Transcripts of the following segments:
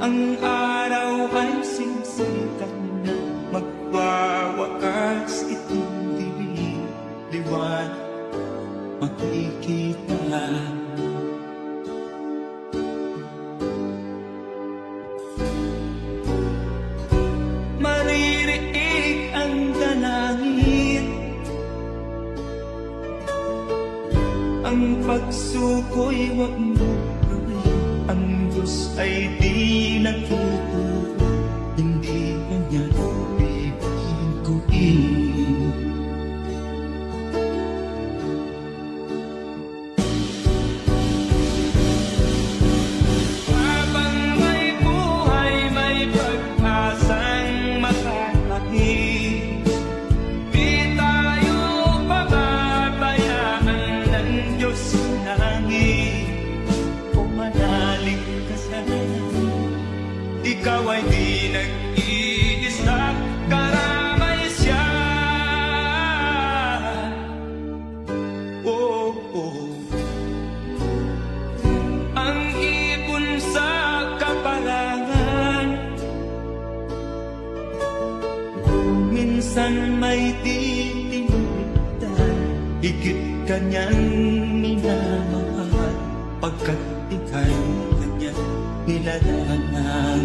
Ang araw ay sinsikat na magwawakas itong dilim. Liwanag makikita. Maririnig ang dalangin, ang pagsuko'y wag mo gawin. Ang Diyos ay di nagtuturo, hindi kanya bibiguin. Habang may buhay, may pag-asang makakakit. Di tayo pababayaan ng Diyos sa langit. O manalig ka sana, ikaw ay di nag-iisa, karamay siya. Oh, oh. Ang ipon sa kapalangan, minsan may titinitan. Higit kanyang minamahal, pagkat ika'y kanyang nilalaan.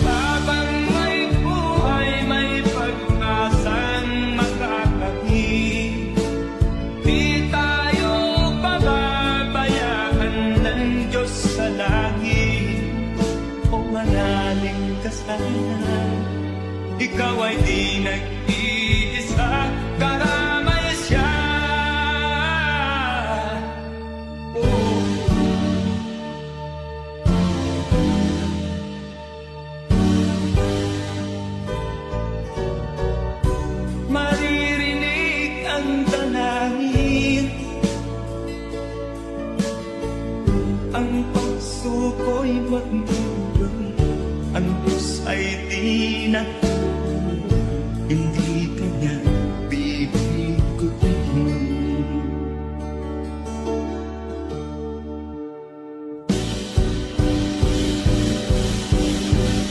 Habang may buhay, may pag-asang makakakit. Di tayo pababayaan ng Diyos sa langit. O manalig ka sana, ikaw ay di nag-iisa, karamay siya. Oh. Maririnig ang dalangin, ang pagsuko'y wag mo gawin. Ang Diyos ay di nagtuturo, hindi kanya bibiguin.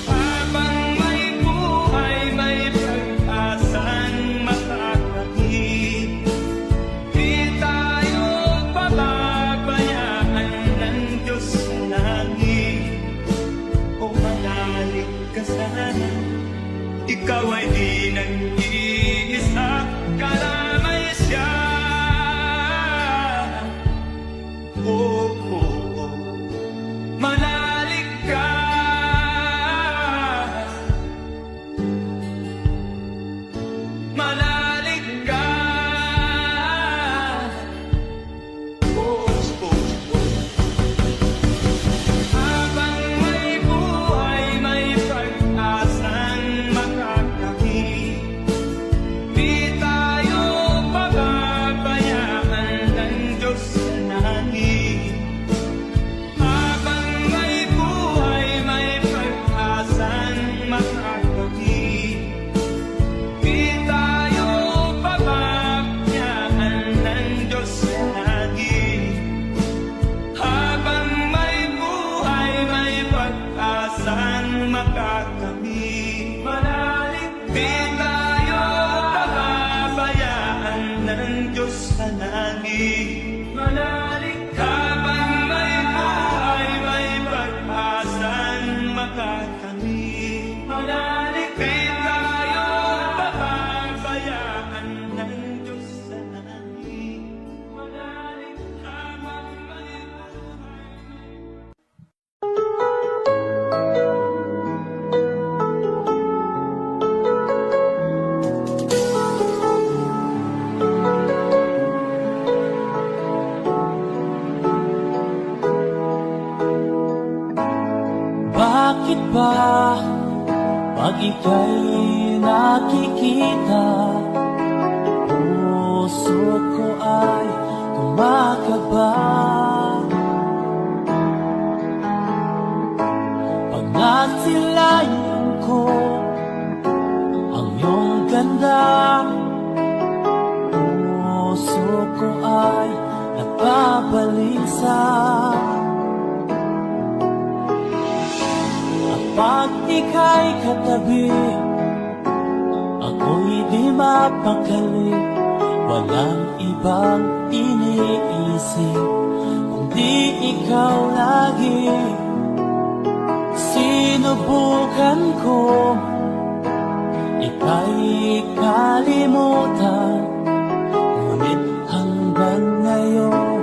Habang may buhay, may pag-asang makakakit. Di tayo pababayaan ng Diyos sa langit. O manalig ka sana, ikaw ay di nag-iisa, karamay siya. Oh, oh, oh. Manalig ka, manalig ka. Oh, oh, oh. Habang may buhay, may pag-asang makakakit. Di tayo pababayaan ng Diyos sa langit. Habang may buhay, may pag-asang makakakit. Di tayo pababayaan ng Diyos sa langit. Habang may buhay, may pag-asang makakamit. Manalig, di tayo pababayaan ng Diyos sa langit. Manalig, habang may buhay, may pag-asang makakamit. Manalig, di tayo pababayaan ng Diyos sa langit. Manalig, habang may buhay. Bakit ba pag ika'y nakikita, puso ko ay kumakaba? Pag nasilayan ko ang iyong ganda, puso ko mag-isa. At pag ika'y katabi, ako'y di mapakali. Walang ibang iniisip kundi ikaw lagi. Sinubukan ko ika'y kalimutan, ngunit hanggang ngayon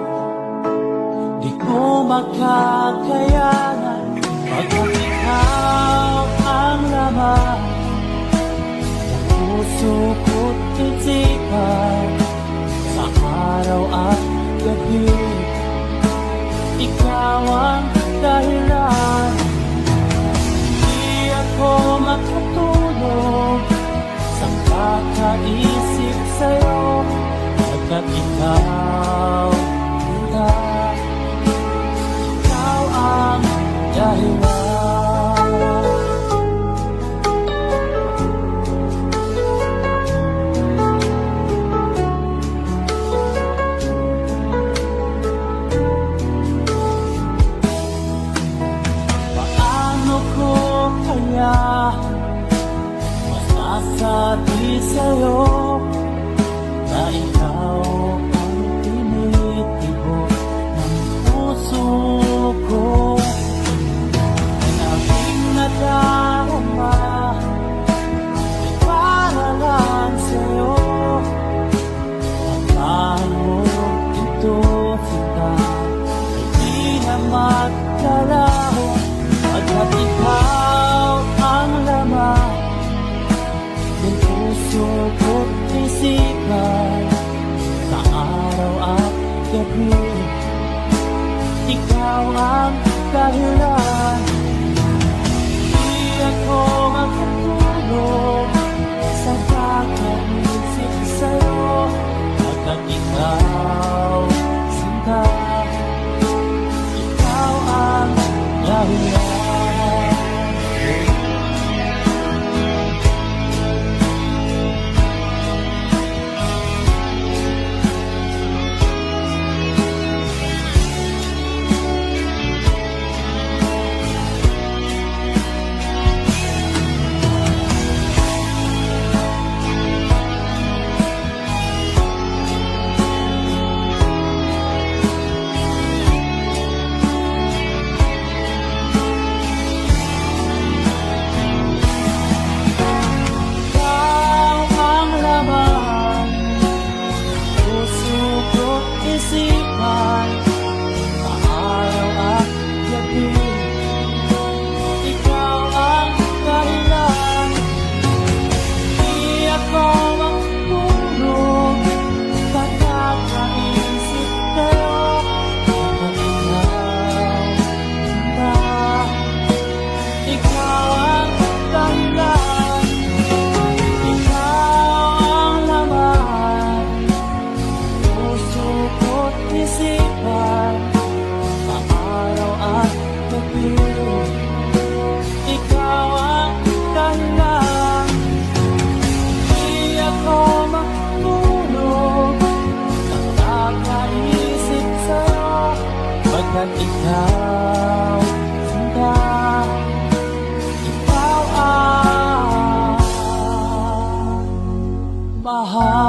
di ko makakayanan. Pagkat ikaw ang laman ng puso ko't isipan, sa araw at gabi ikaw ang dahilan. Di ako makatulog sa kakaisip sa'yo, pagkat ikaw ang dahilan. Paano ko kaya masasabi sa'yo na ikaw ang tinitibok ng puso ko? Ang aking nadarama ay para lang sa'yo. Ang mo ito kita ay di na magkalaho, pagkat ikaw ang laman ng puso ko't isipan, sa araw at gabi ikaw ang dahilan. Di ako makatulog sa kakaisip sa'yo, pagkat ikaw sinta, ikaw ang dahilan. Pagkat ikaw sinta, ikaw ang mahal.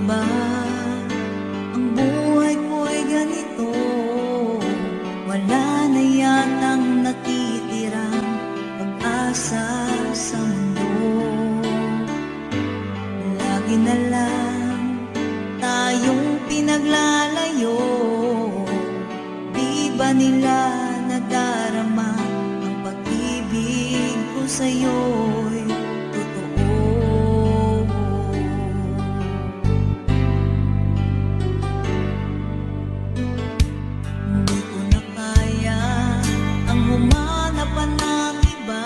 Ba ang buhay ko'y ganito? Wala na yatang natitirang pag-asa sa mundo. Lagi na lang tayong pinaglalayo. Di ba nila nadarama ang pag-ibig ko sa'yo'y totoo? Hindi ko na kaya ang humanap pa ng iba.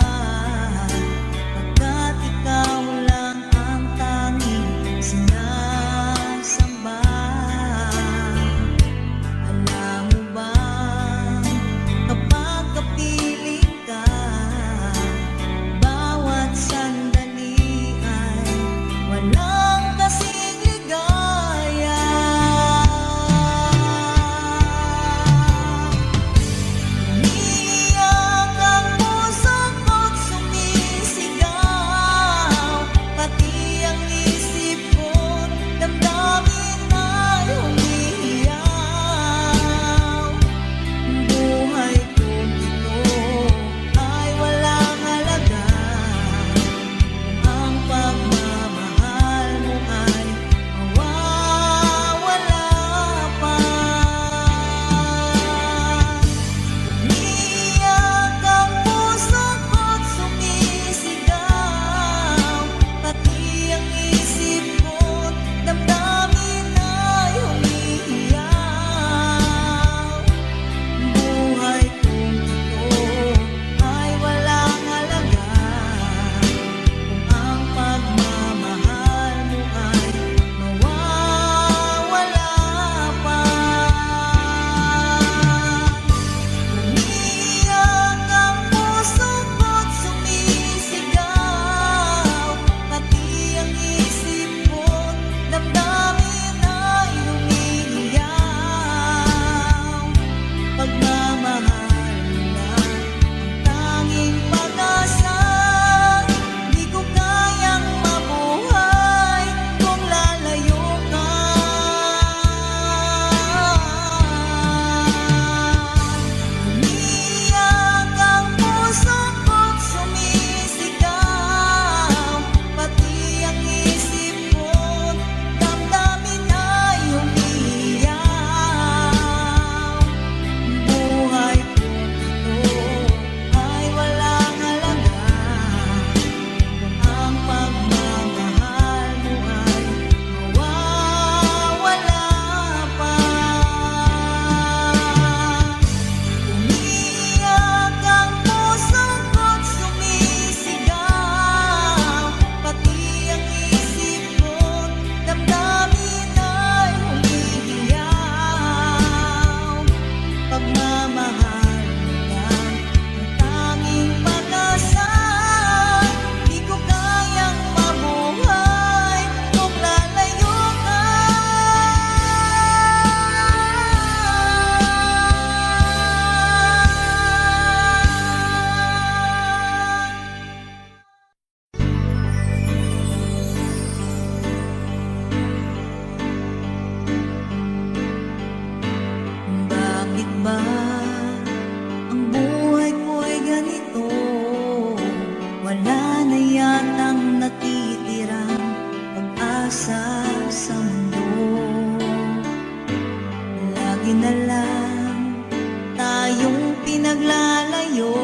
Di na lang tayong pinaglalayo.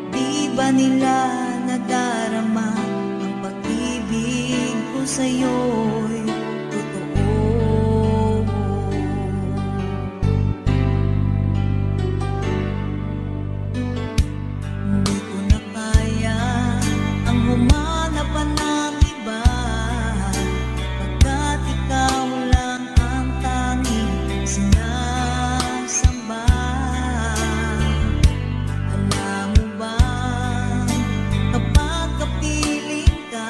Di ba nila nadarama ang pag-ibig ko sa'yo'y totoo? Hindi ko na kaya ang humanap pa ng iba, pagkat ikaw lang ang tanging sinasamba. Alam mo ba, kapag kapiling ka,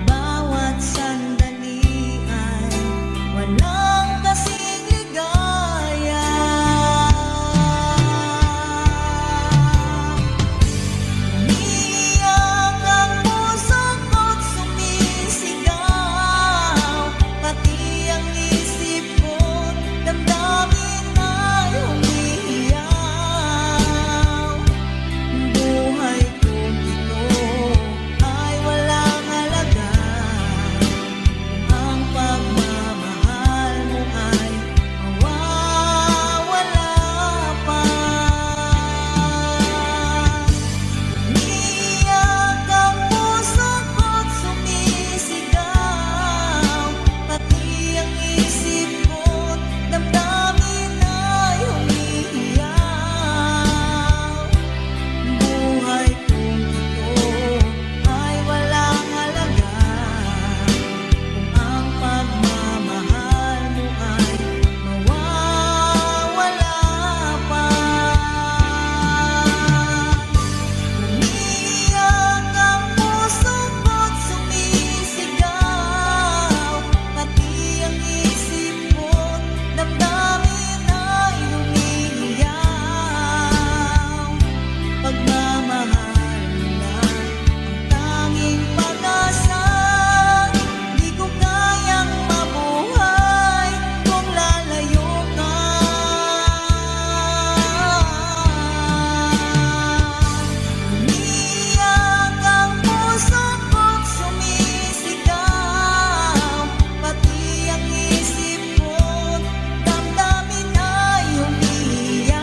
bawat sandali ay walang kasing ligaya. Umiiyak ang puso ko't sumisigaw, pati ang isip ko't damdamin ay umiiyak. Buhay kong ito ay walang halaga kung ang pagmamahal mo ay mawawala pa. Umiiyak ang puso ko't sumisigaw, pati ang isip ko't damdamin ay umiiyak. Buhay kong ito ay walang halaga kung ang pagmamahal mo ay mawawala pa. Umiiyak ang puso ko't sumisigaw, pati ang isip ko't damdamin ay umiiyak. Pagmamahal mo lang ang tanging pag-asa, di ko kayang mabuhay kung lalayo ka. Umiiyak ang puso ko't sumisigaw, pati ang isip ko't damdamin ay umiiyak.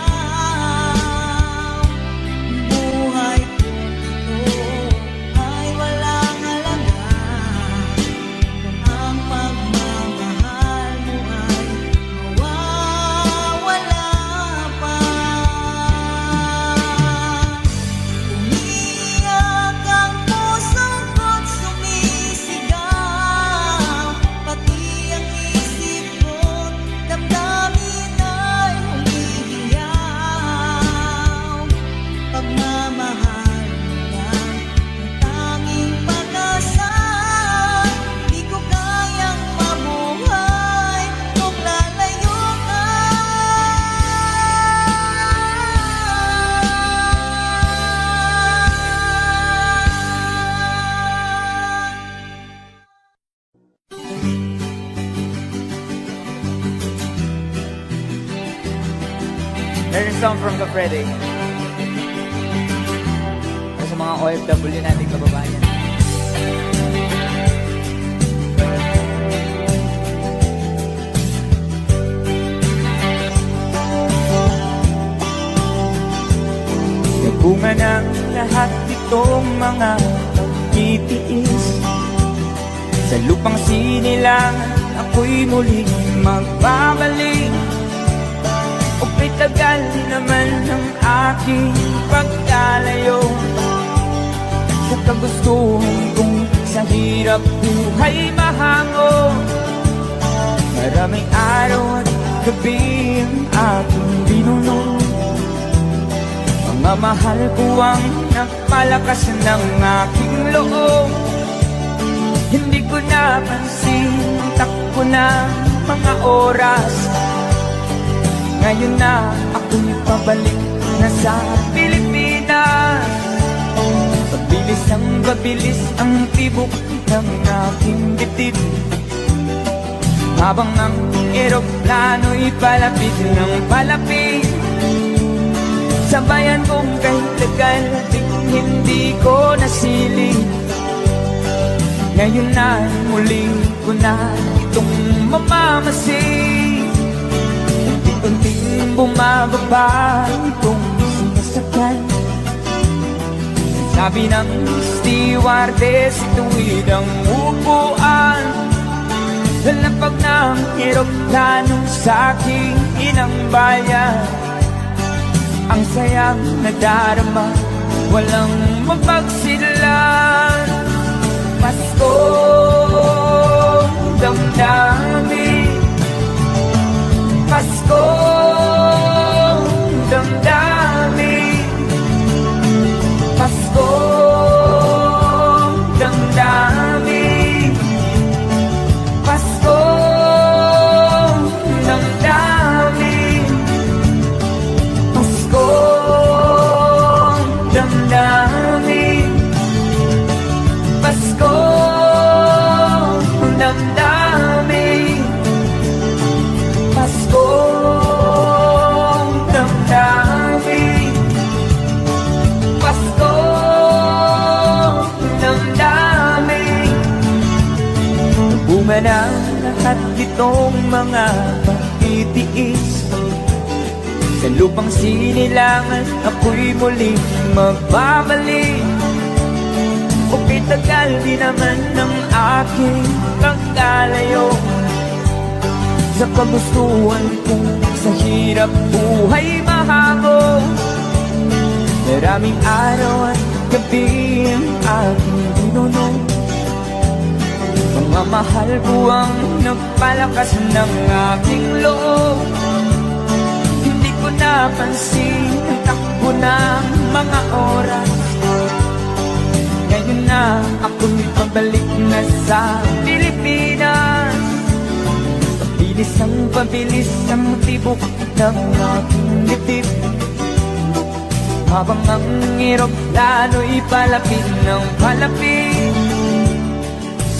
Buhay kong ito ay walang halaga kung ang pagmamahal mo ay mawawala pa. Umiiyak ang puso ko't sumisigaw, pati ang isip ko't damdamin ay umiiyak. Pagmamahal mo lang ang tanging pag-asa, di ko kayang mabuhay kung lalayo ka. There's a song from the Freddy. Sa mga OFW nating kababayan. Nagbunga ng lahat itong mga pagtitiis. Sa lupang sinilangan ako'y muling magbabalik. O tagal naman ng aking pagkalayo sa kagustuhan kong sa hirap buhay mahango. Maraming araw at gabi ang aking binuno. Mga mahal ko ang napalakas ng aking loob. Hindi ko napansin, takbo na mga oras. Ngayon na ako'y pabalik na sa Pilipinas. Pabilis ang babilis ang tibok ng aking dibdib, habang ang eroplano'y palapit ng palapit. Sa bayan kong kahit tagal hindi ko nasiling. Ngayon na muling ko na itong mamamasin. bumababa itong sinasakyan. Sabi ng stewardess, ituwid ang upuan. Lalapag ng eroplano sa aking inang bayan. Ang sayang nadarama, walang mapagsilan. Paskong damdamin, Paskong damdamin, Paskong damdamin, Paskong damdamin, Paskong damdamin, Paskong damdamin, Paskong damdamin, Paskong damdamin. Bunga ng lahat itong mga pagtitiis. Sa lupang sinilangan, ako'y muling magbabalik. Okay, tagal di naman ng aking pagkalayo sa kagustuhan kong sa hirap buhay mahango. Maraming araw at gabi ang aking binunong. Mga mahal buwang nagpalakas ng aking loob. Hindi ko napansin ang takbo ng mga oras. Ngayon na ako'y pabalik na sa Pilipinas. Pabilis ang tibok ng aking dibdib. Habang ang eroplano'y palapit ng palapit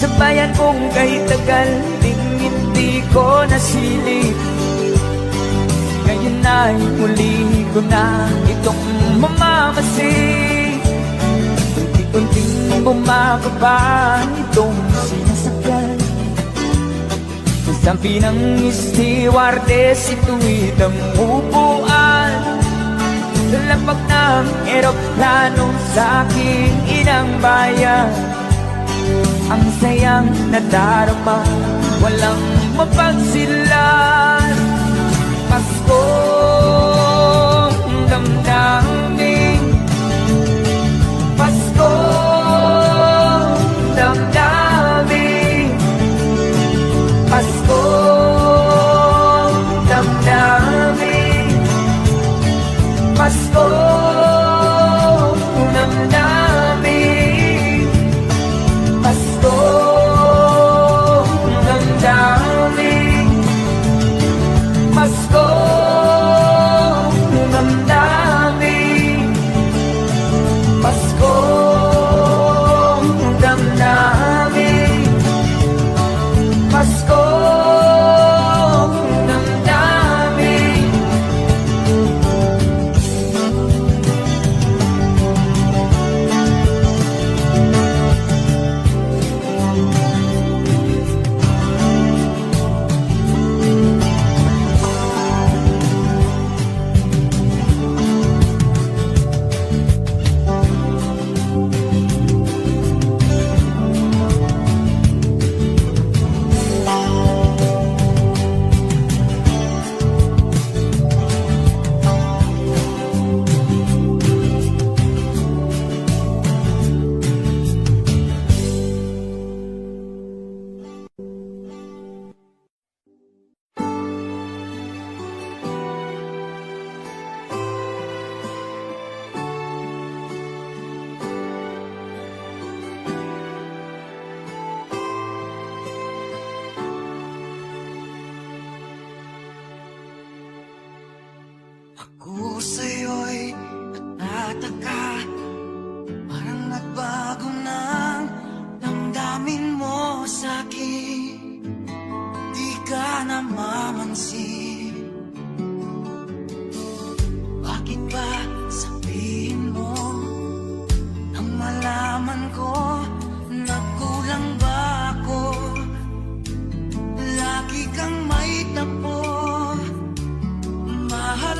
sa bayan kong kahit tagal ding hindi ko nasilip. Ngayon ay muli ko na itong mamamasid. Unti-unting bumababa itong sinasakyan. Sabi ng stewardess, ituwid ang upuan. Lalapag ng eroplano sa aking inang bayan. Ang sayang nadarama, walang mapagsilan. Paskong damdamin, Paskong damdamin, Paskong damdamin, Paskong damdamin, Paskong damdamin, Paskong damdamin, Paskong damdamin, Paskong damdamin. Ako sa'yo'y natataka. Parang nagbago ng damdamin mo sa'kin. Di ka namamansin. Bakit ba sabihin mo nang malaman ko nagkulang ba ako? Lagi kang may tapo. Mahal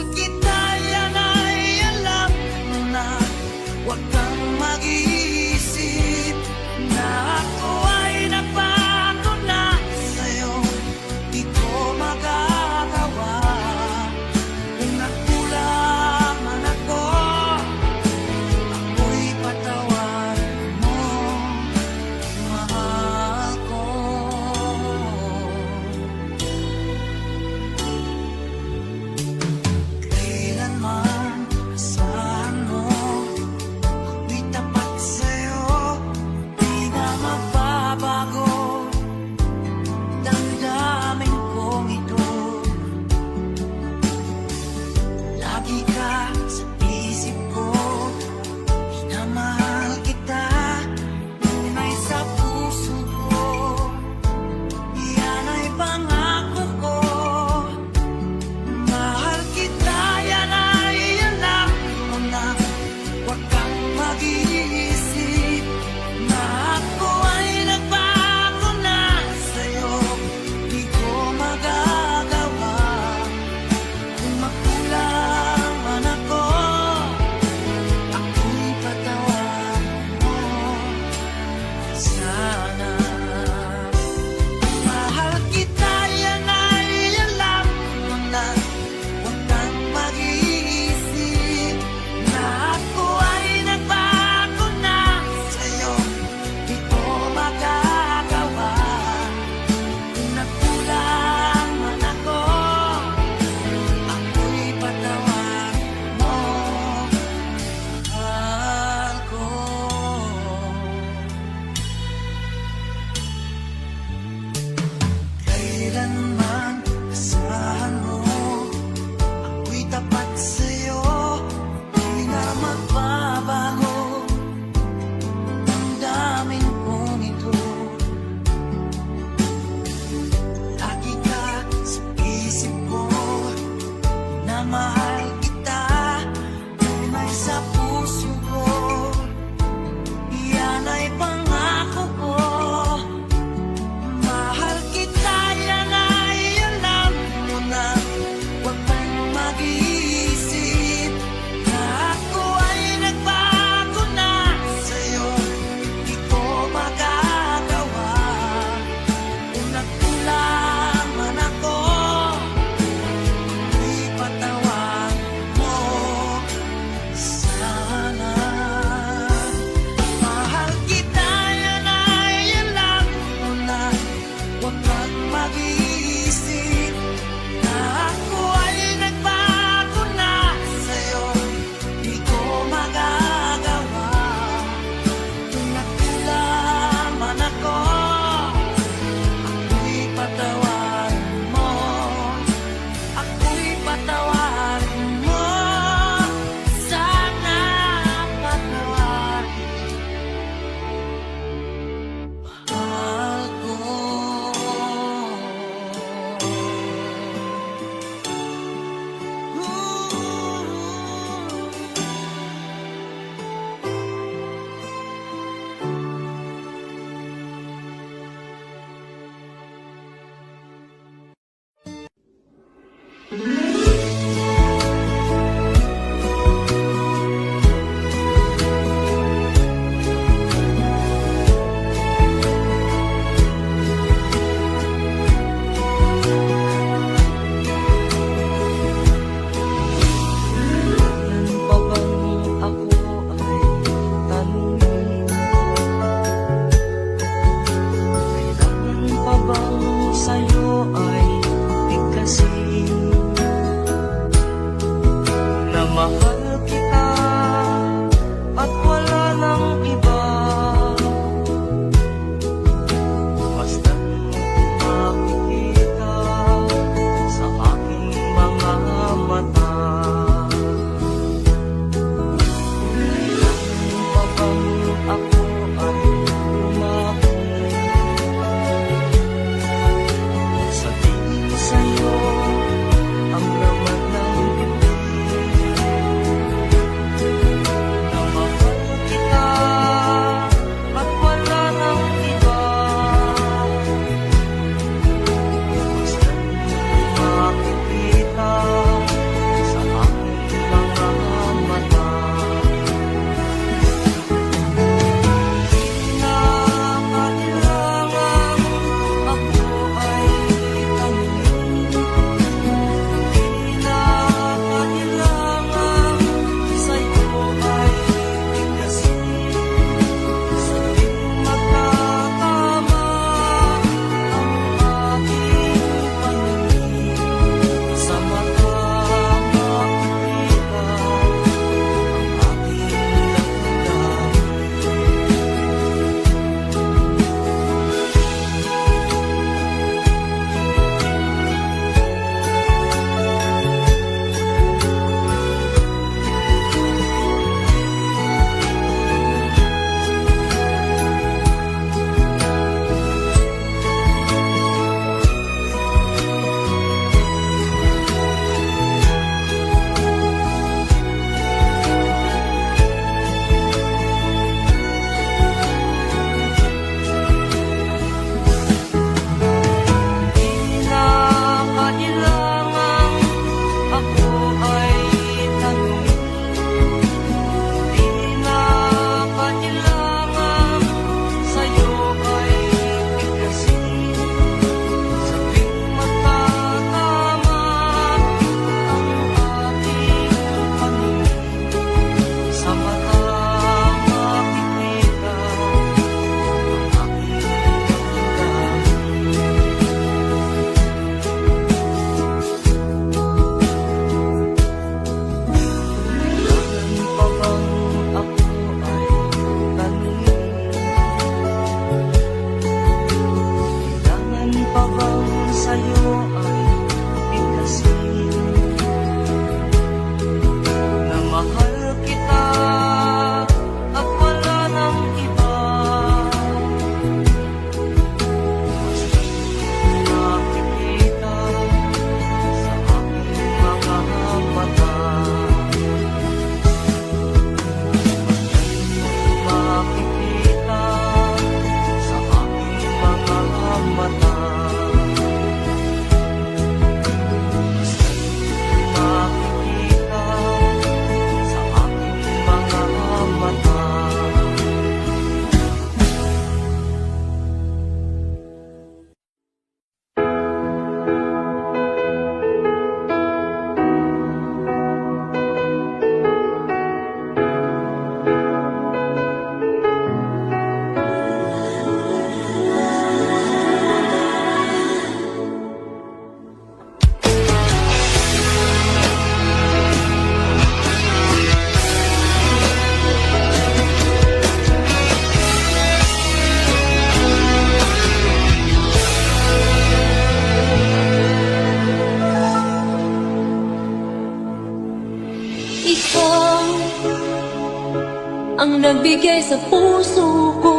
ang nagbigay sa puso ko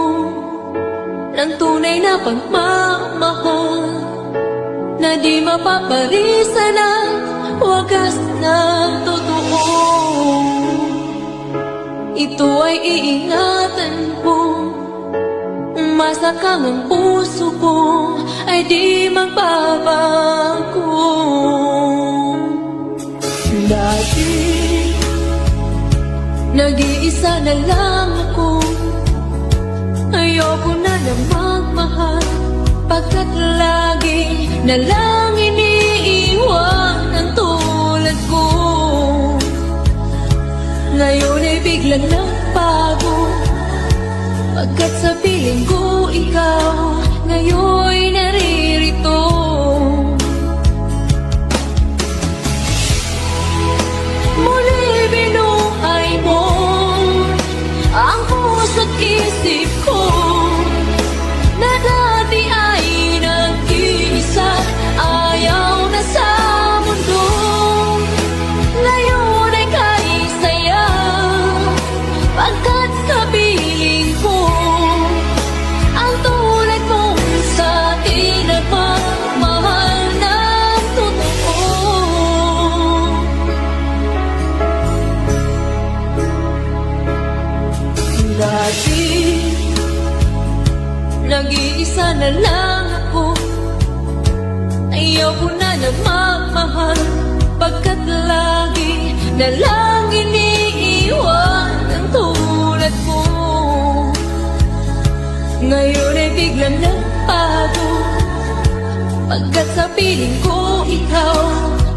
ng tunay na pagmamahal na di mapapalisan ang wagas na totoo. Ito ay iingatan ko, masakang ang puso ko ay di magbabago. Nag-iisa na lang ako. Ayoko na na magmahal, pagkat lagi na lang iniiwan ang tulad ko. Ngayon ay biglang nagbago, pagkat sa piling ko ikaw ngayon'y naririto. Muli binuhay mo ang puso't isip ko, na dati ay nag-iisa, ayaw na sa mundo. Ngayon ay kaisaya, pagkat kapiling ko ang tulad mong sa akin at magmahal ng totoo. Dati nag-iisa na lang ako. Ayaw ko na na magmahal, pagkat lagi na lang iniiwan ang tulad mo. Ngayon ay biglang nagbago, pagkat sa piling ko ikaw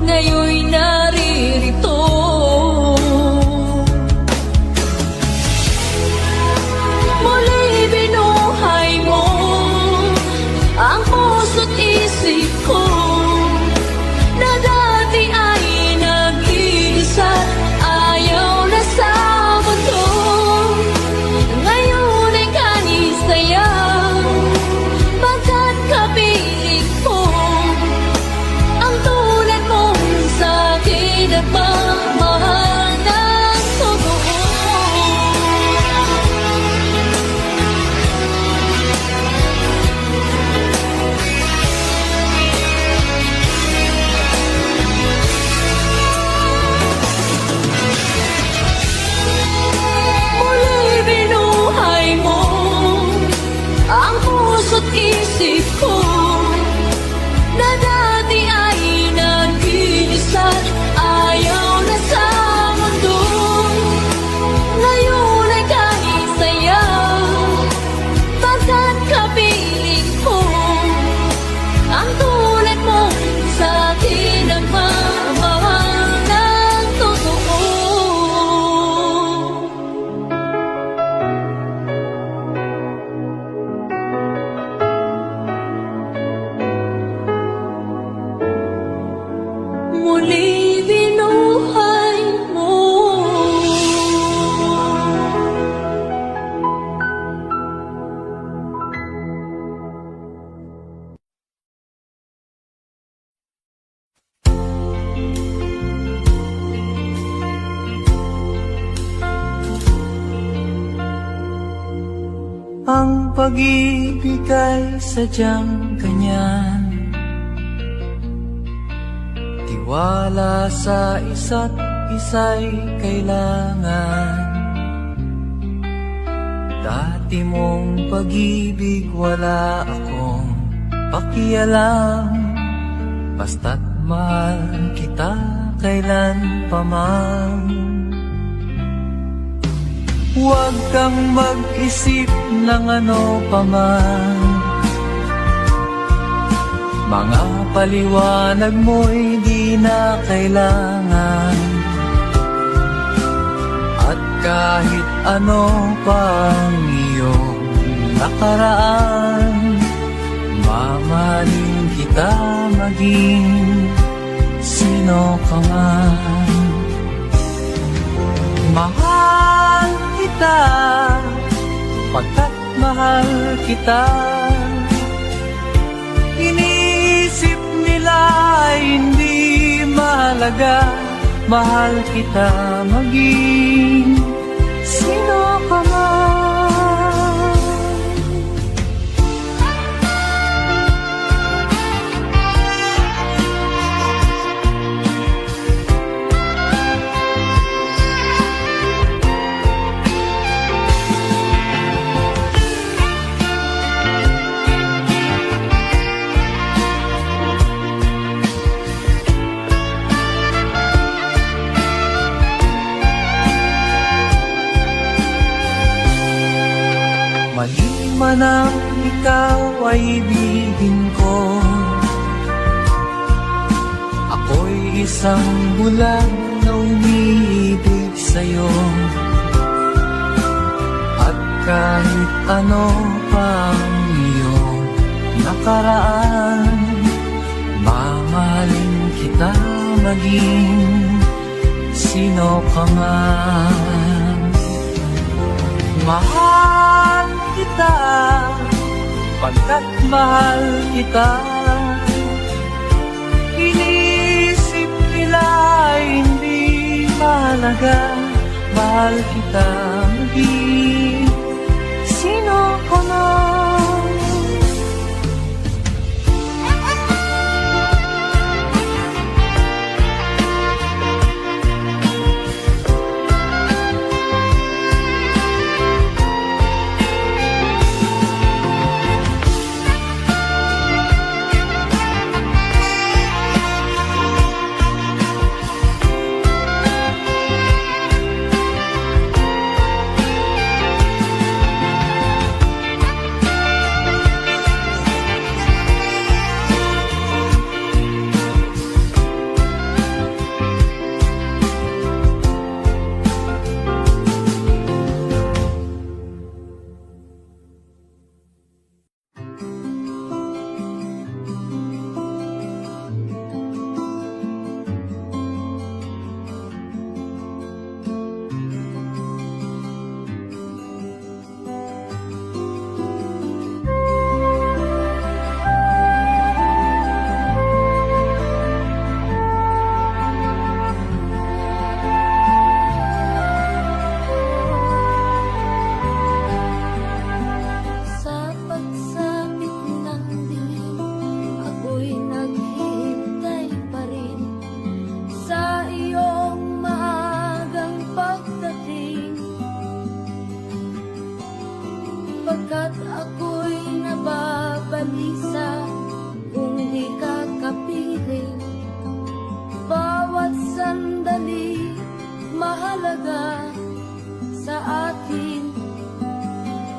ngayon'y naririto. Muli binuhay mo ang puso't isip ko, na dati ay nag-iisa, ayaw na sa mundo. Ngayon ay kanisaya, pagkat kapiling ko ang tulad mong sa akin at magmahal ng totoo. Muli binuhay mo ang puso't isip ko, na dati ay nag-iisa, ayaw na sa mundo. Ngayon ay kanisaya, pagkat kapiling ko ang tulad mo sa akin ang magmahal ng totoo. Muli binuhay mo. Ang pag-ibig ay sadyang ganyan, tiwala sa isa't isa'y kailangan. Dati mong pag-ibig wala akong pakialam, basta't mahal kita kailan pa man. Huwag kang mag-isip ng ano pa man, mga paliwanag mo'y di na kailangan. At kahit ano pang iyong nakaraan, mamahalin kita maging sino ka man. Mahal kita, pagkat mahal kita. Iniisip nila ay hindi mahalaga, mahal kita maging sino ka man. sanang ikaw ay ibigin ko. Ako'y isang bulag na umiibig sa'yo. At kahit ano pang iyong nakaraan, mamahalin kita maging sino ka man. Mahal kita, pagkat mahal kita. Inisip nila hindi mahalaga, mahal kita maging sino ka man. Sa pagsapit ng dilim, ako'y naghihintay pa rin sa iyong maagang pagdating. Pagkat ako'y nababalisa kung di ka kapiling. Bawat sandali mahalaga sa atin.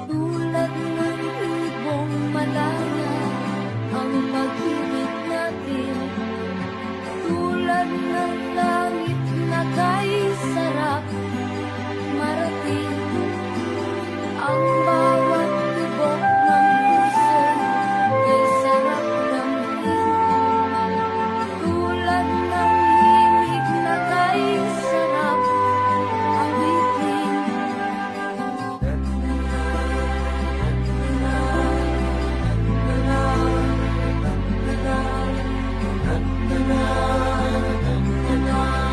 Tulad ng ibong malaya ang pag-ibig natin. Tulad ng langit na kay sarap marating. Ang bawat tibok ng puso kay sarap damhin. Tulad ng himig na kay sarap awitin. Na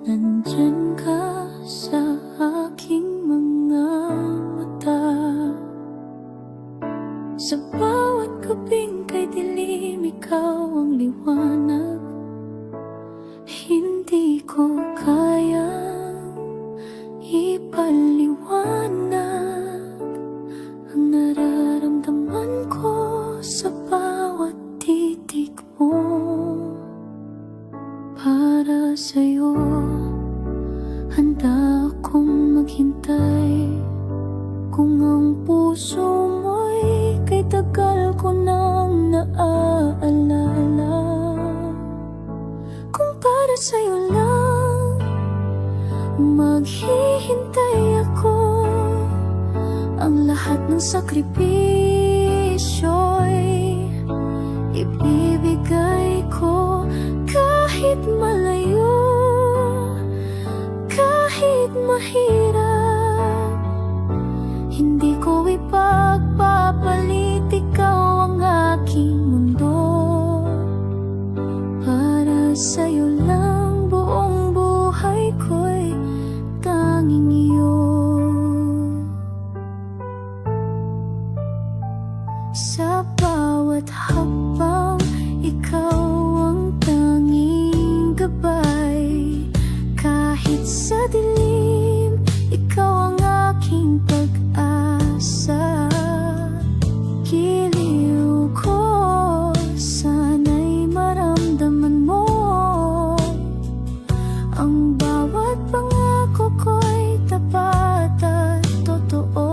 Nandyan ka sa aking mga mata. Sa bawat gabing kay dilim, ikaw ang liwanag. Hindi ko kayang ipaliwanag ang nararamdaman ko sa bawat titik mo. Para sa'yo, handa akong maghintay. Kung ang puso mo'y kay tagal ko nang naaalala. Kung para sa'yo lang, maghihintay ako. Ang lahat ng sakripisyo'y ibibigay ko. Kahit malayo, kahit mahirap, hindi ko ipagpapalit, ikaw ang aking mundo. Para sa'yo lang buong buhay ko'y tanging iyo. Sa bawat hakbang, ikaw ang tanging gabay. Kahit sa dilim, ikaw ang aking pag-asa. Giliw ko, sana'y maramdaman mo. Ang bawat pangako ko'y tapat at totoo.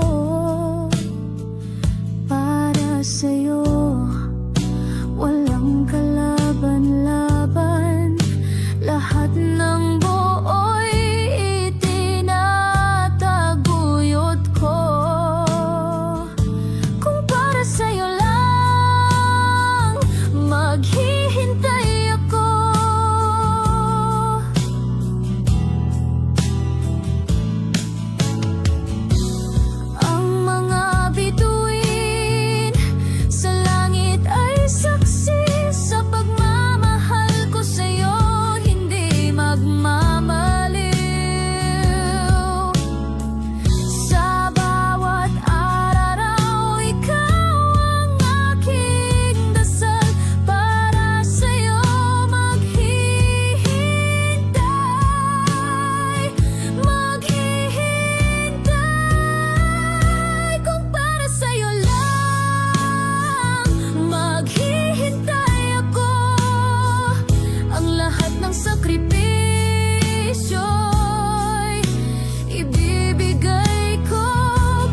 Para sa'yo, walang kalaban-laban. Lahat ng buo'y itinataguyod ko. Kung para sa'yo lang, maghihintay ako. Ang mga bituin sa langit ay saksi sa pagmamahal ko sa'yo, hindi magmamaliw. Sa bawat araw, ikaw ang aking dasal. Para sa'yo maghihintay, maghihintay. Kung para sa'yo lang, maghihintay ako. Ang lahat ng sakripisyo'y ibibigay ko.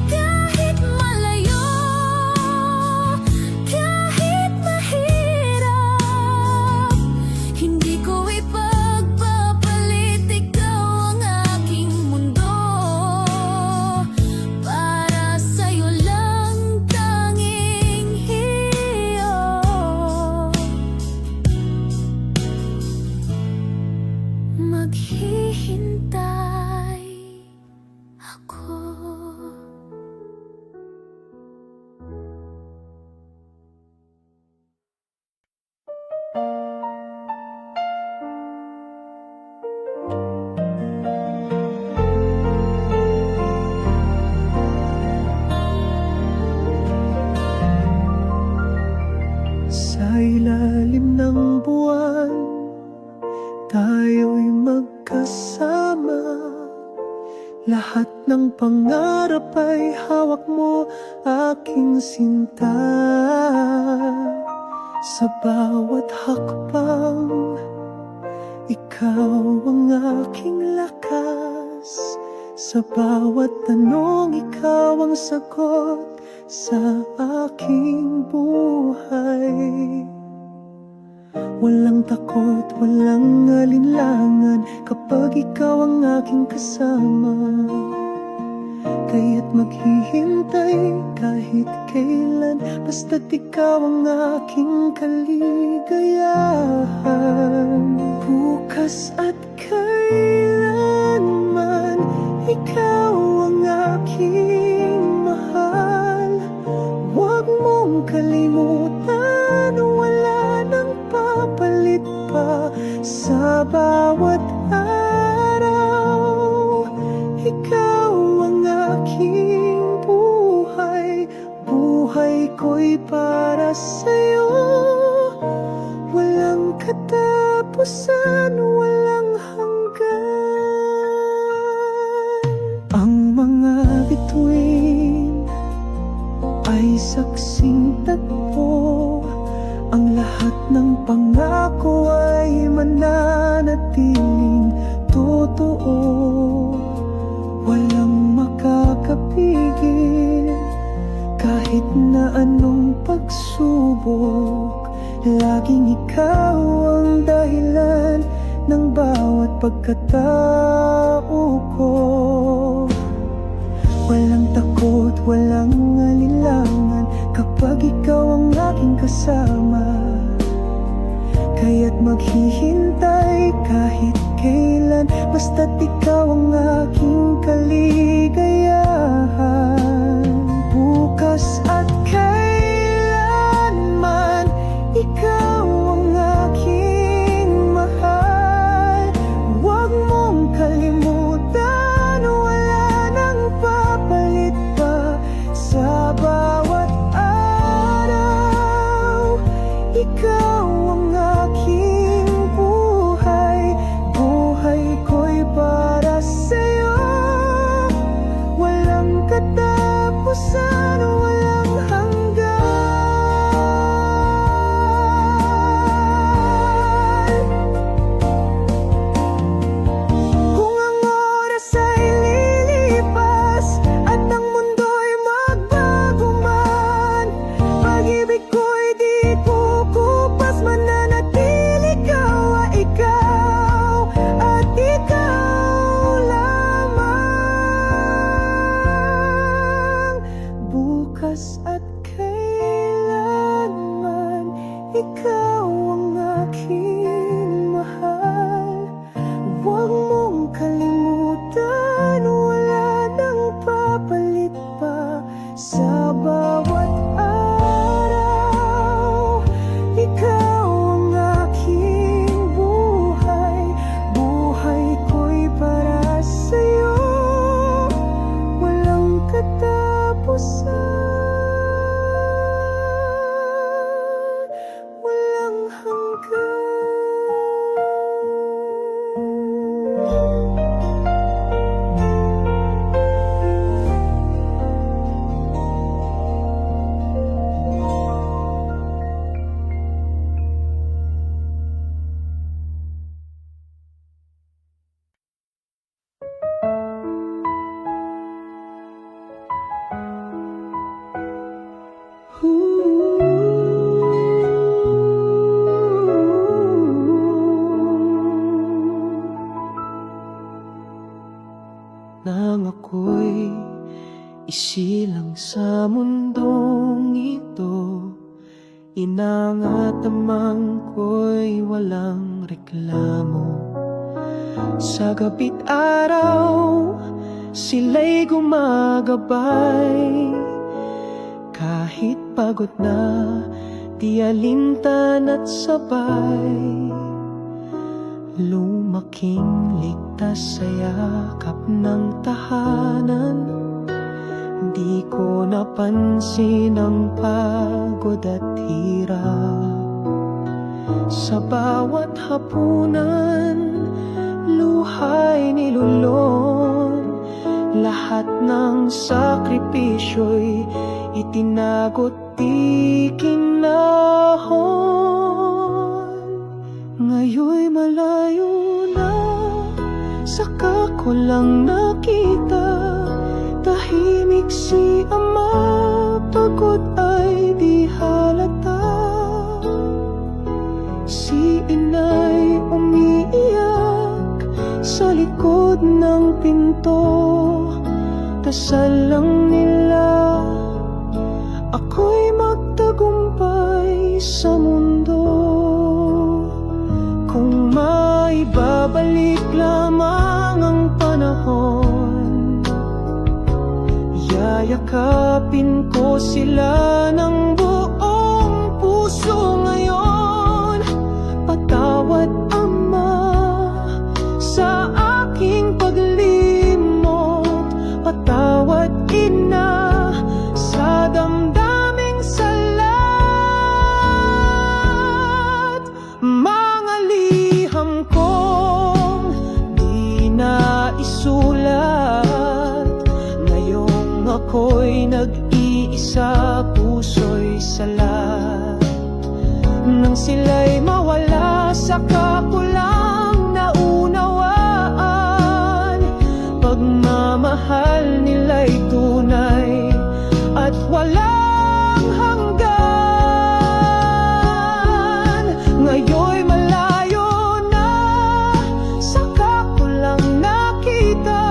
Kahit malayo, kahit mahirap, hindi ko ipagpapalit, ikaw ang aking mundo. Para sa'yo lang tanging iyo. Maghihintay ako. Sa ilalim ng buwan, tayo'y magkasama. Lahat ng pangarap ay hawak mo, aking sinta. Sa bawat hakbang, ikaw ang aking lakas. Sa bawat tanong, ikaw ang sagot sa aking buhay. Walang takot, walang alinlangan kapag ikaw ang aking kasama. Kaya't maghihintay kahit kailan, basta't ikaw ang aking kaligayahan. Bukas at kailanman, ikaw ang aking mahal. Huwag mong kalimutan, wala nang papalit pa sa bawat ako'y para sa'yo. Walang katapusan, walang hanggan. Ang mga bituin ay saksing tagpo. Ang lahat ng pangako ay mananatiling totoo. Walang makakapigil kahit na anong pagsubok. Laging ikaw ang dahilan ng bawat pagkatao ko. Walang takot, walang alinlangan kapag ikaw ang aking kasama. Kaya't maghihintay kahit kailan, basta't ikaw ang aking kaligayahan. Bukas at kailanman, ikaw ang aking mahal. Huwag mong kalimutan, wala nang papalit pa sa bawat araw. Ikaw ang aking buhay, buhay ko'y para sa'yo. Walang katapusan, walang hanggan. Kung ang oras ay lilipas at ang mundo'y magbago man, pag-ibig ko'y di kukupas, mananatili ikaw at ikaw lamang. Bukas at kailanman, ikaw ang aking mahal. Huwag mong kalimutan, wala nang papalit pa sa bawat araw. Ikaw ang aking buhay, buhay ko'y para sa'yo. Walang katapusan, walang hanggan. Nang ako'y isilang sa mundong ito, inangatamang ko'y walang reklamo. Sa gabi't araw, sila'y gumagabay. Kahit pagod na, di alintan at sabay. Lumaking ligtas sa yakap ng tahanan. Di ko napansin ang pagod at hirap. Sa bawat hapunan, luha'y nilulon. Lahat ng sakripisyo'y itinago't di kinahon. Ngayon'y malayo na, saka ko lang nakita. Tahimik si ama, pagod ay di halata. Si inay umiiyak sa likod ng pinto. Dasal lang nila ako'y magtagumpay sa mundo. Kung may babalik lamang ang panahon, yayakapin ko sila ng buong puso ngayon. Patawad Ama sa aking paglimot. Patawad Ina sa damdaming sala. ako'y nag-iisa, puso'y sala. Nang sila'y mawala, saka ko lang naunawaan, pagmamahal nila'y tunay at walang hanggan. Ngayon'y malayo na, saka ko lang nakita,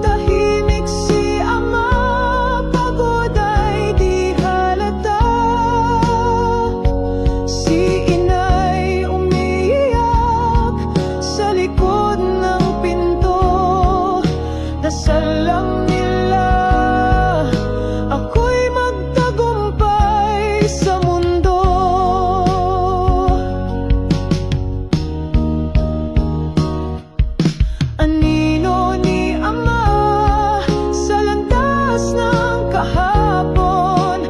tahimik si ama, pagod ay di halata. Si inay umiiyak sa likod ng pinto, dasal lang nila ako'y magtagumpay sa mundo. Anino ni ama sa landas ng kahapon,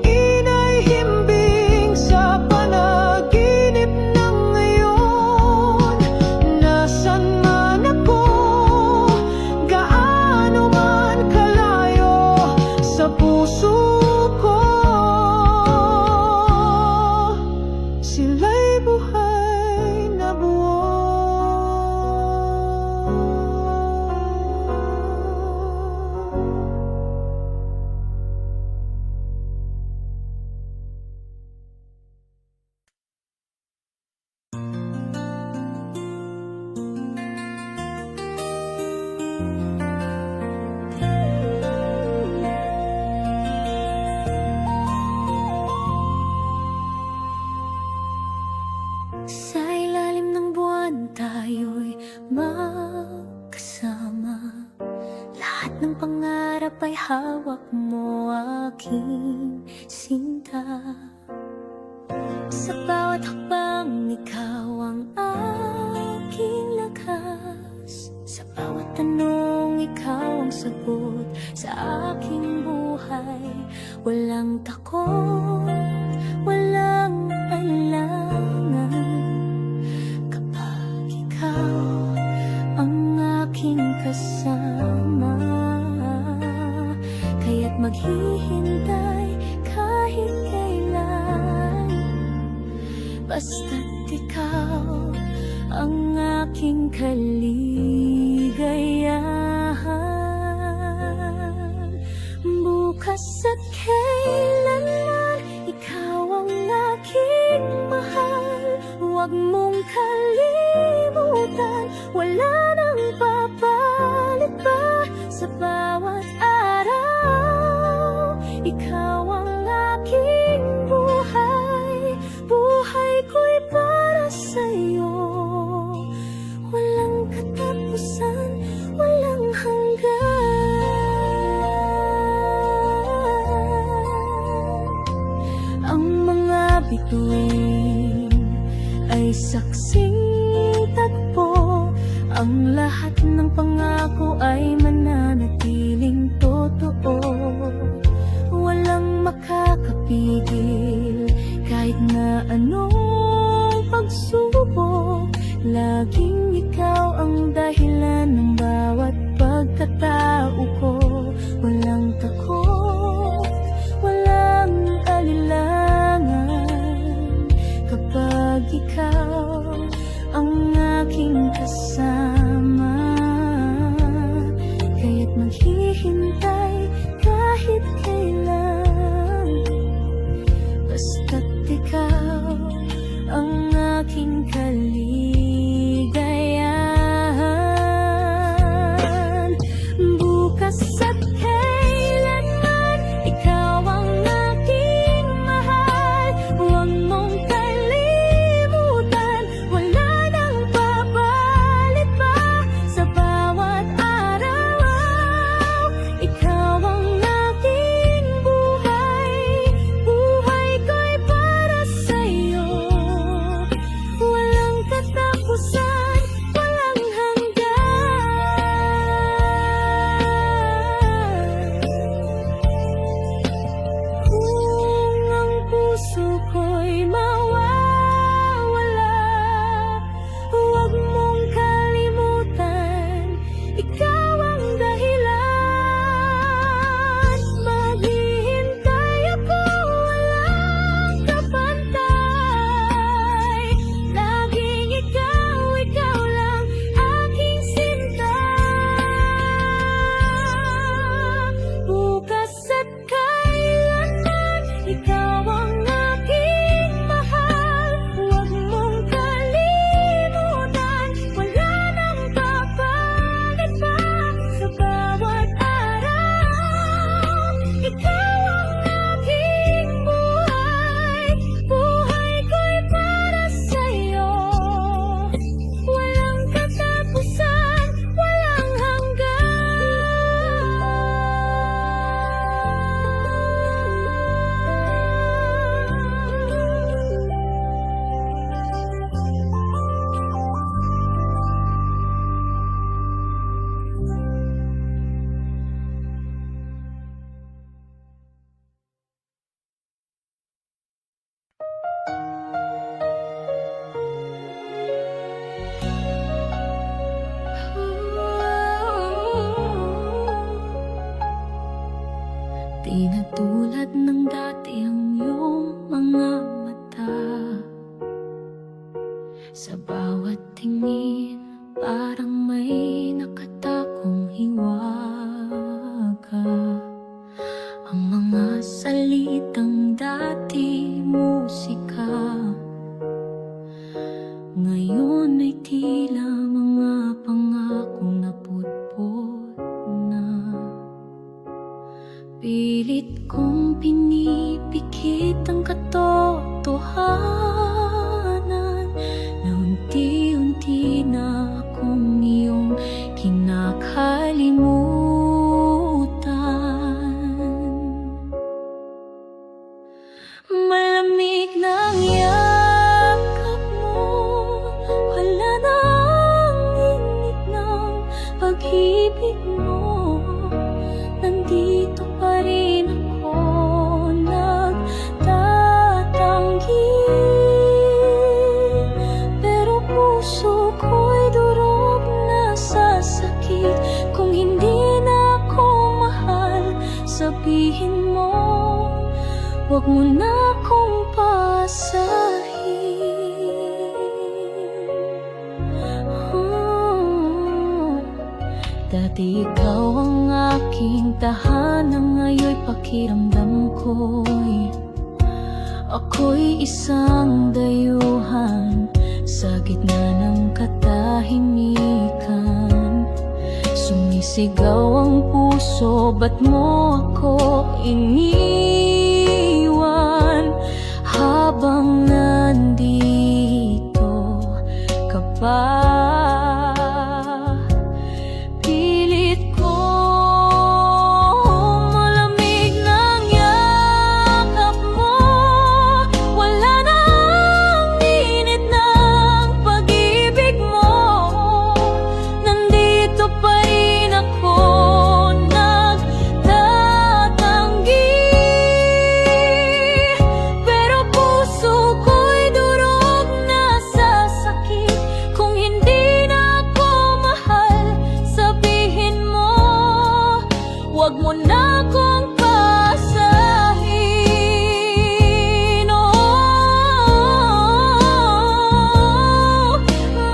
inay himbing sa panaginip ng ngayon. Nasaan man ako, gaano man kalayo, sa puso ko sila'y buhay na buo. Sa ilalim ng buwan tayo'y magkasama, lahat ng pangarap ay hawak mo, aking sinta. Sa bawat hakbang ikaw ang aking lakas, sa bawat tanong ikaw ang sagot sa aking buhay. Walang takot, walang alangan, kapag ikaw ang aking kasama. Kaya't maghihintay kahit kailan, basta't ikaw ang aking kaligayahan. Bukas at kailanman, ikaw ang aking mahal. Huwag mong kalimutan, wala nang papalit pa. Sa bawat araw, ikaw ang aking buhay. Buhay ko'y para sa'yo, walang katapusan, walang hanggan. Ang mga bituin ay saksing tagpo, ang lahat ng pangako ay mananatiling totoo. Walang makakapigil kahit na anong pagsubok, laging ikaw ang dahilan ng bawat pagkatao ko. Walang takot, walang alilangan, kapag ikaw ang aking kasama. Kaya't maghihintay kahit kailan, basta't ikaw ang aking kaligayahan. Bukas Sa bawat tingin, parang may nakatakong hiwaga. Ang mga salitang dati musika, ngayon ay tila mga pangakong naputput na. Pilit kong pinipikit ang katotohanan na unti-unti na akong iyong kinakalimutan. Malamig ng yakap mo, wala nang init ng pag-ibig mo. Nandito pa rin ako, nagtatanggi, pero puso ko'y durog na sa sakit. Kung hindi na ako mahal, sabihin mo, huwag mo na akong pasahin. Dati ikaw ang aking tahanan, ngayon'y pakiramdam ako'y isang dayuhan sa gitna ng katahimikan. Sumisigaw ang puso, ba't mo ako iniwan? Habang nandito ka pa, pilit ko malamig ng yakap mo. Wala nang init ng pag-ibig mo. Nandito pa rin ako, nagtatanggi, pero puso ko'y durog na sa sakit. Kung hindi na ako mahal, sabihin mo, huwag mo na akong pasahin. Oh,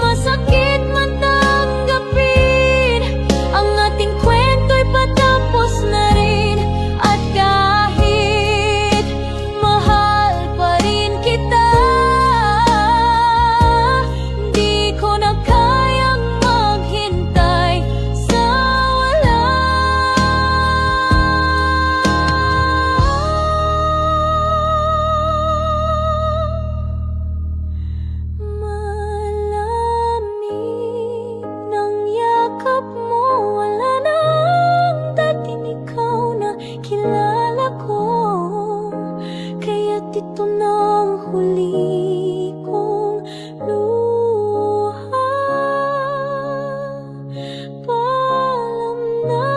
masakit man tanggapin, ang ating kwento'y patapos na rin. At kahit mahal pa rin kita, di ko na kayang maghintay sa wala. Malamig ng yakap mo, wala nang dating ikaw na kilala ko. Kaya't ito na ang huli kong luha. Paalam na,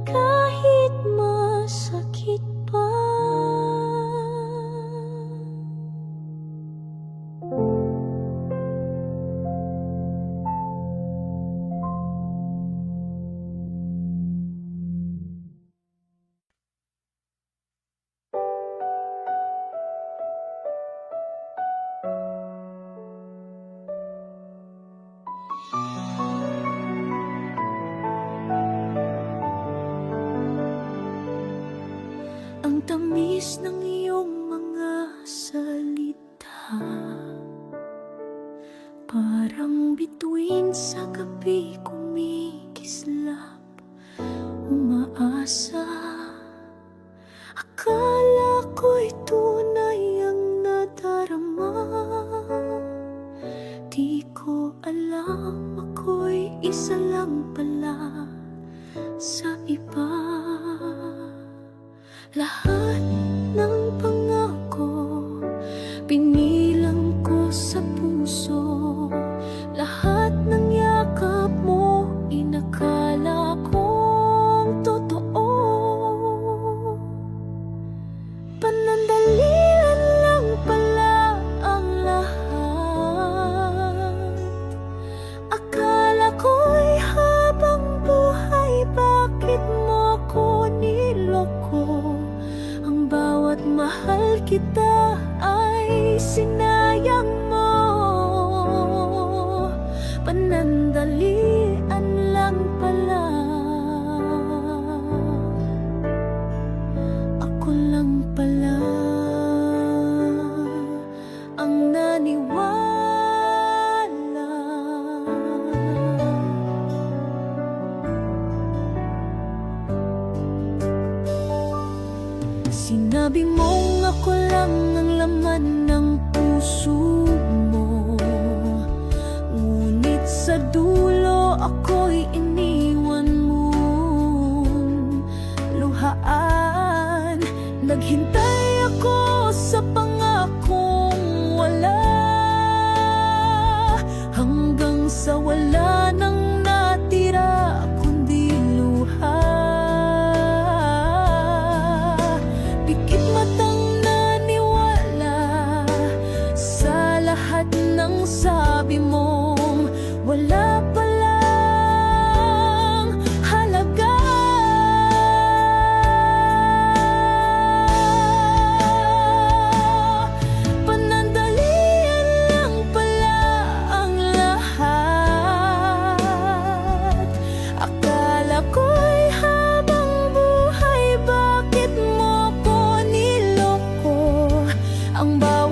kahit masakit pa. Ang tamis ng iyong mga salita, parang bituin sa gabi kumikislap, umaasa. Akala ko'y tunay ang nadarama, di ko alam ako'y isa lang pala sa iba. Lahat ng pangako pinilang ko sa puso. Lahat ng yakap mo inakala kong totoo. Panandalian lang pala ang lahat. Akala ko'y habang buhay, bakit mo ako niloko? Ang bawat mahal kita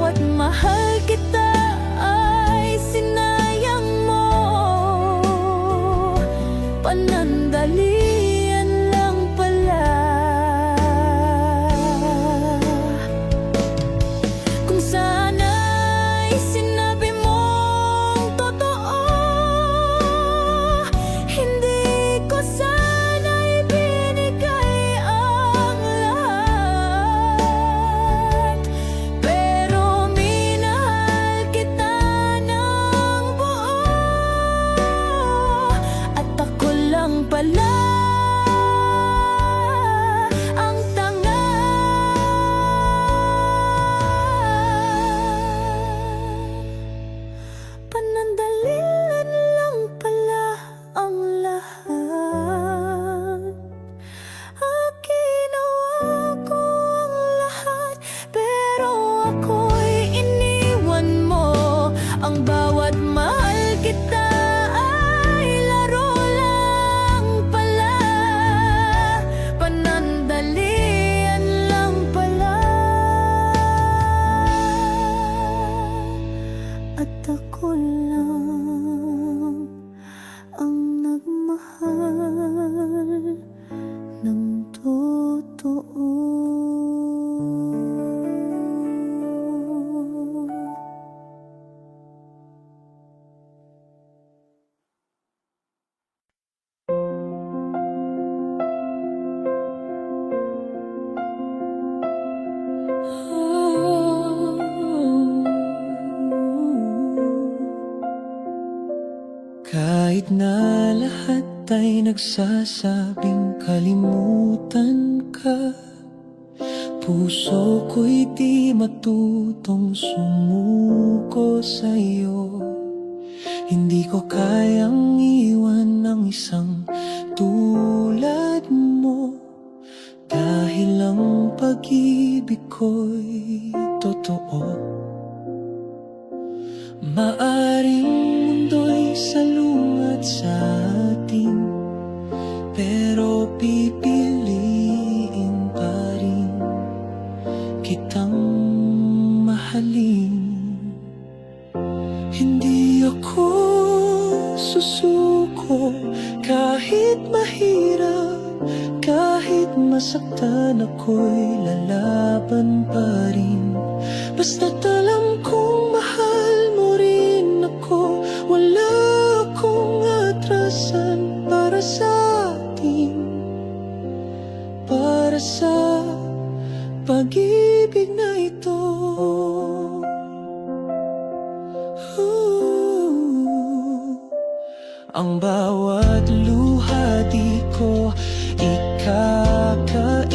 bawat mahal kita ay sinayang mo. Panandalian lang pala. Kung sana'y sinabi mong totoo, hindi ko sana'y binigay ang lahat. Pero minahal kita ng buo, at ako lang pala ang tanga. Panandalian lang pala ang lahat. Ginawa ko ang lahat, pero ako'y iniwan mo. Ang bawat mahal kita ay laro lang pala. Panandalian lang pala. At ako lang ang nagmahal ng totoo. Kahit na lahat ay nagsasabing kalimutan ka, puso ko'y di matutong sumuko sa'yo. Hindi ko kayang iwan ng isang tulad mo, dahil ang pag-ibig ko'y totoo. Maaring mundo'y salungat sa atin, pero pipiliin pa rin kitang mahalin. Hindi ako susuko kahit mahirap, kahit masaktan ako'y lalaban pa rin. Basta't alam kong mahal mo rin ako, wala akong atrasan para sa atin, para sa pag-ibig na ito. Ang bawat luha di ko ikakaila,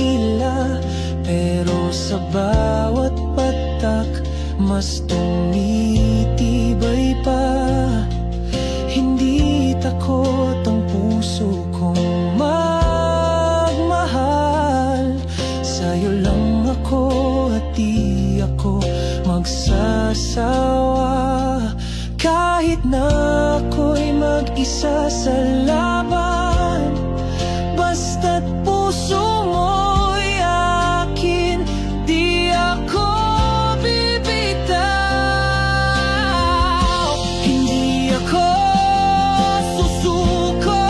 pero sa bawat patak mas tumitibay pa. Hindi takot ang puso kong magmahal, sa'yo lang ako at di ako magsasawa. Kahit na ako'y mag-isa sa laban, basta't puso mo'y akin, di ako bibitaw. Hindi ako susuko.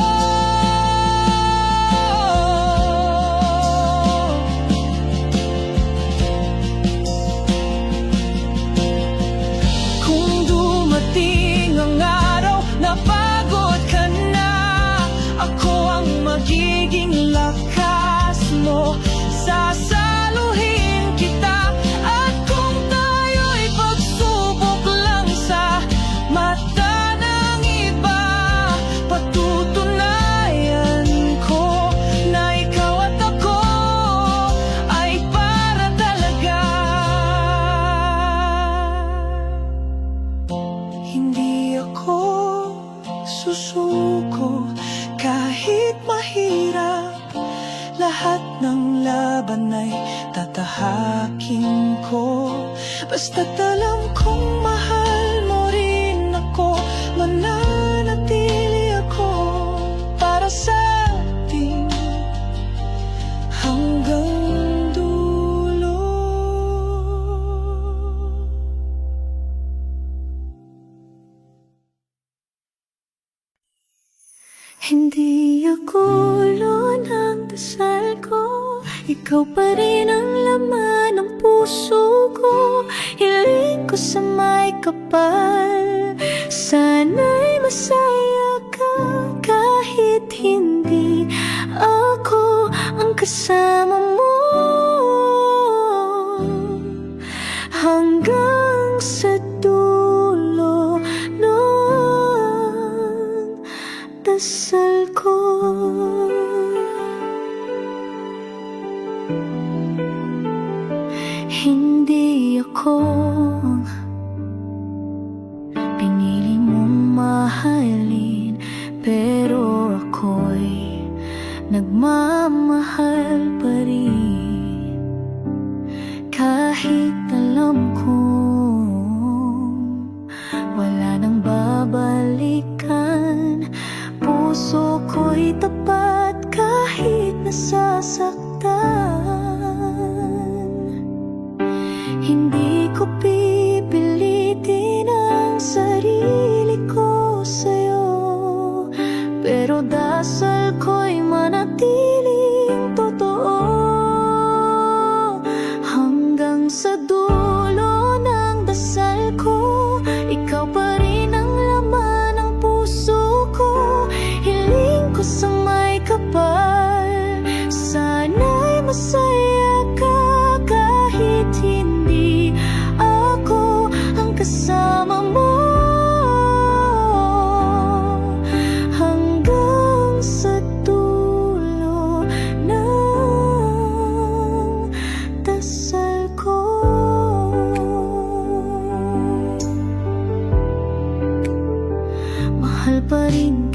Kung dumating ang araw na pagod ka na, ako ang magiging lakas mo. Sasaluhin kita, at kung tayo'y pagsubok lang sa mata ng iba, patutunayan ko na ikaw at ako ay para talaga. Hindi ako susuko kahit mahirap, lahat ng laban ay tatahakin ko. Basta't alam kong mahal mo rin ako, mananatili ako para sa atin hanggang dulo. Hindi ako ulo ng dasal ko, ikaw pa rin ang laman ng puso ko. Hiling ko sa may kapal, sana'y masaya ka kahit hindi ako ang kasama mo. Hanggang sa dulo ng dasal ko. Hindi ako pinili mong mahalin, pero ako'y nagmamahal pa rin. Kahit alam kong wala nang babalikan, puso ko'y tapat kahit nasasaktan. Hindi ko pipilitin ang sarili ko sa'yo, pero dasal ko'y manatiling totoo. Hanggang sa dulo ng dasal ko, ikaw pa rin ang laman ng puso ko. Hiling ko sa may kapal, sana'y masaya ka kahit hindi ako ang kasama mo. Hanggang sa dulo ng dasal ko. Mahal pa rin